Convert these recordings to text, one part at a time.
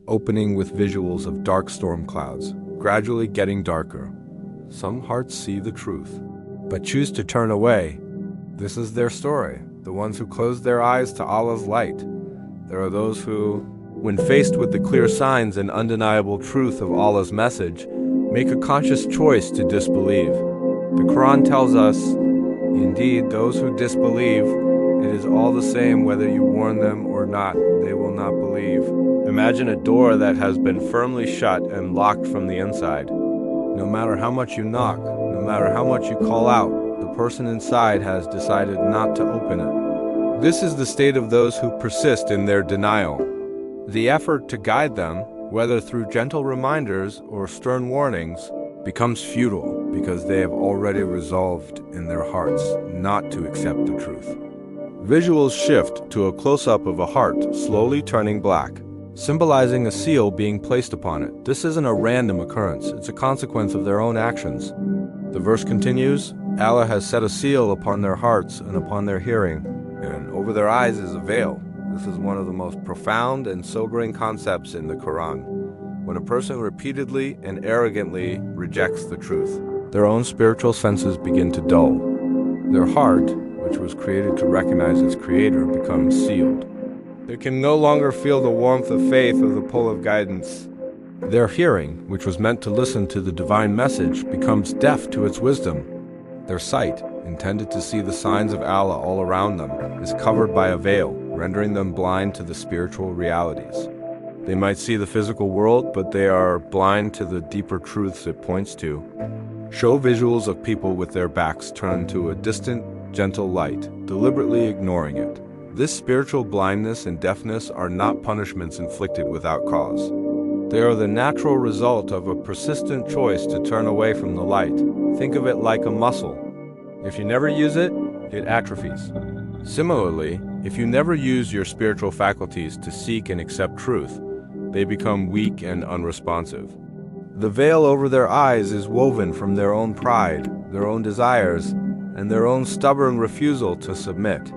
opening with visuals of dark storm clouds, gradually getting darker. Some hearts see the truth, but choose to turn away. This is their story, the ones who close their eyes to Allah's light. There are those who, when faced with the clear signs and undeniable truth of Allah's message, make a conscious choice to disbelieve. The Qur'an tells us, indeed, those who disbelieve, it is all the same whether you warn them or not, they will not believe. Imagine a door that has been firmly shut and locked from the inside. No matter how much you knock, no matter how much you call out, the person inside has decided not to open it. This is the state of those who persist in their denial. The effort to guide them, whether through gentle reminders or stern warnings, becomes futile because they have already resolved in their hearts not to accept the truth. Visuals shift to a close-up of a heart slowly turning black, symbolizing a seal being placed upon it. This isn't a random occurrence, it's a consequence of their own actions. The verse continues, Allah has set a seal upon their hearts and upon their hearing, and over their eyes is a veil. This is one of the most profound and sobering concepts in the Quran. When a person repeatedly and arrogantly rejects the truth, their own spiritual senses begin to dull. Their heart, which was created to recognize its creator, becomes sealed. They can no longer feel the warmth of faith or the pull of guidance. Their hearing, which was meant to listen to the divine message, becomes deaf to its wisdom. Their sight, intended to see the signs of Allah all around them, is covered by a veil, rendering them blind to the spiritual realities. They might see the physical world, but they are blind to the deeper truths it points to. Show visuals of people with their backs turned to a distant, gentle light, deliberately ignoring it. This spiritual blindness and deafness are not punishments inflicted without cause. They are the natural result of a persistent choice to turn away from the light. Think of it like a muscle. If you never use it, it atrophies. Similarly, if you never use your spiritual faculties to seek and accept truth, they become weak and unresponsive. The veil over their eyes is woven from their own pride, their own desires, and their own stubborn refusal to submit.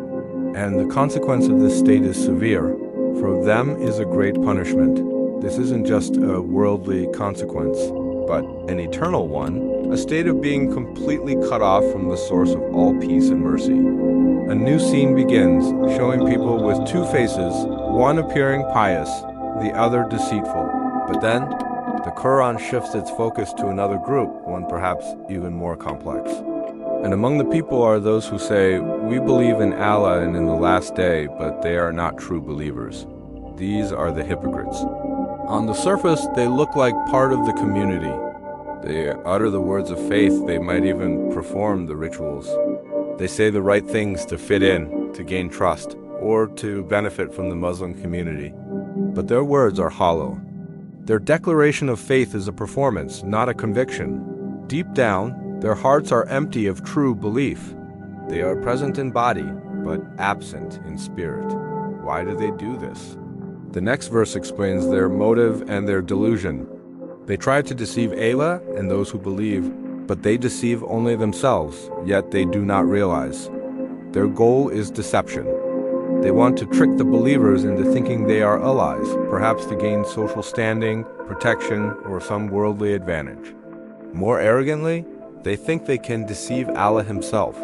And the consequence of this state is severe. For them is a great punishment. This isn't just a worldly consequence, but an eternal one, a state of being completely cut off from the source of all peace and mercy. A new scene begins, showing people with two faces, one appearing pious, the other deceitful. But then, the Quran shifts its focus to another group, one perhaps even more complex. And among the people are those who say, we believe in Allah and in the last day, but they are not true believers. These are the hypocrites. On the surface, they look like part of the community. They utter the words of faith, they might even perform the rituals. They say the right things to fit in, to gain trust, or to benefit from the Muslim community. But their words are hollow. Their declaration of faith is a performance, not a conviction. Deep down, their hearts are empty of true belief. They are present in body, but absent in spirit. Why do they do this? The next verse explains their motive and their delusion. They try to deceive Allah and those who believe, but they deceive only themselves, yet they do not realize. Their goal is deception. They want to trick the believers into thinking they are allies, perhaps to gain social standing, protection, or some worldly advantage. More arrogantly, they think they can deceive Allah himself,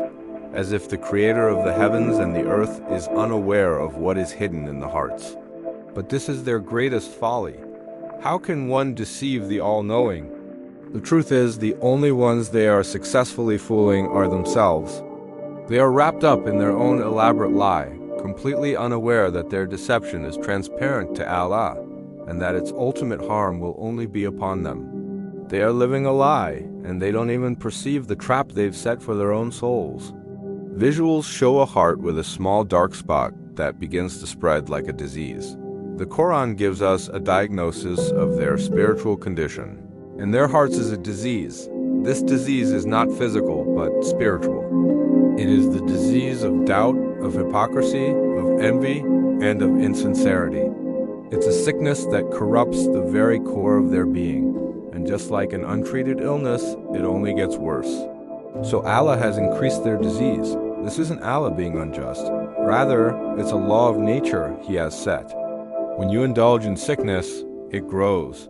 as if the creator of the heavens and the earth is unaware of what is hidden in the hearts. But this is their greatest folly. How can one deceive the all-knowing? The truth is, the only ones they are successfully fooling are themselves. They are wrapped up in their own elaborate lie, completely unaware that their deception is transparent to Allah, and that its ultimate harm will only be upon them. They are living a lie, and they don't even perceive the trap they've set for their own souls. Visuals show a heart with a small dark spot that begins to spread like a disease. The Quran gives us a diagnosis of their spiritual condition. In their hearts is a disease. This disease is not physical, but spiritual. It is the disease of doubt, of hypocrisy, of envy, and of insincerity. It's a sickness that corrupts the very core of their being. And just like an untreated illness, it only gets worse. So Allah has increased their disease. This isn't Allah being unjust. Rather, it's a law of nature He has set. When you indulge in sickness, it grows.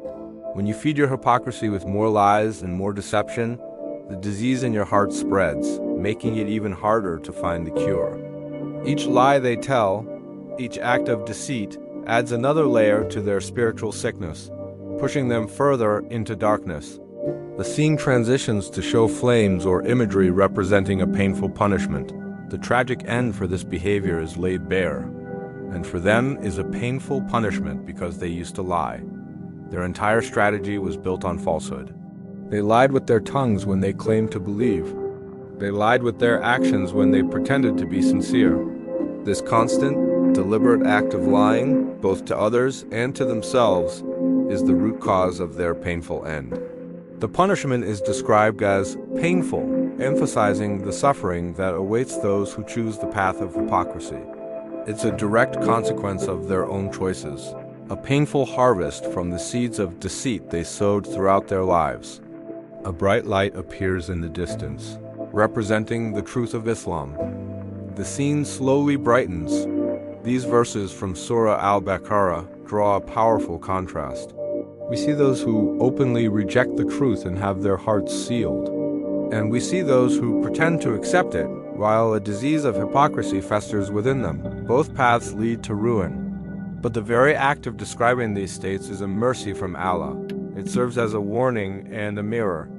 When you feed your hypocrisy with more lies and more deception, the disease in your heart spreads, making it even harder to find the cure. Each lie they tell, each act of deceit, adds another layer to their spiritual sickness, pushing them further into darkness. The scene transitions to show flames or imagery representing a painful punishment. The tragic end for this behavior is laid bare, and for them is a painful punishment because they used to lie. Their entire strategy was built on falsehood. They lied with their tongues when they claimed to believe. They lied with their actions when they pretended to be sincere. This constant, deliberate act of lying, both to others and to themselves, is the root cause of their painful end. The punishment is described as painful, emphasizing the suffering that awaits those who choose the path of hypocrisy. It's a direct consequence of their own choices, a painful harvest from the seeds of deceit they sowed throughout their lives. A bright light appears in the distance, representing the truth of Islam. The scene slowly brightens. These verses from Surah Al-Baqarah draw a powerful contrast. We see those who openly reject the truth and have their hearts sealed. And we see those who pretend to accept it, while a disease of hypocrisy festers within them. Both paths lead to ruin. But the very act of describing these states is a mercy from Allah. It serves as a warning and a mirror.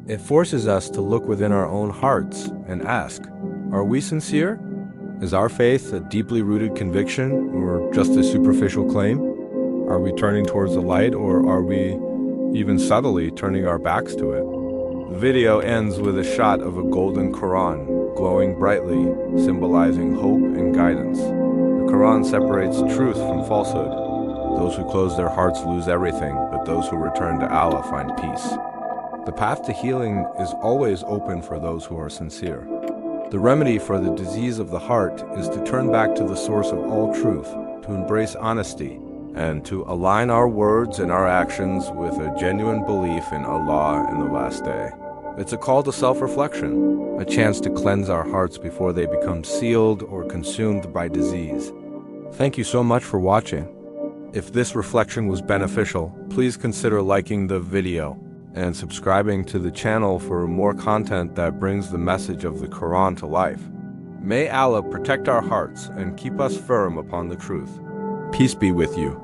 It forces us to look within our own hearts and ask, are we sincere? Is our faith a deeply rooted conviction or just a superficial claim? Are we turning towards the light, or are we even subtly turning our backs to it? The video ends with a shot of a golden Qur'an, glowing brightly, symbolizing hope and guidance. The Qur'an separates truth from falsehood. Those who close their hearts lose everything, but those who return to Allah find peace. The path to healing is always open for those who are sincere. The remedy for the disease of the heart is to turn back to the source of all truth, to embrace honesty, and to align our words and our actions with a genuine belief in Allah and the last day. It's a call to self-reflection, a chance to cleanse our hearts before they become sealed or consumed by disease. Thank you so much for watching. If this reflection was beneficial, please consider liking the video and subscribing to the channel for more content that brings the message of the Quran to life. May Allah protect our hearts and keep us firm upon the truth. Peace be with you.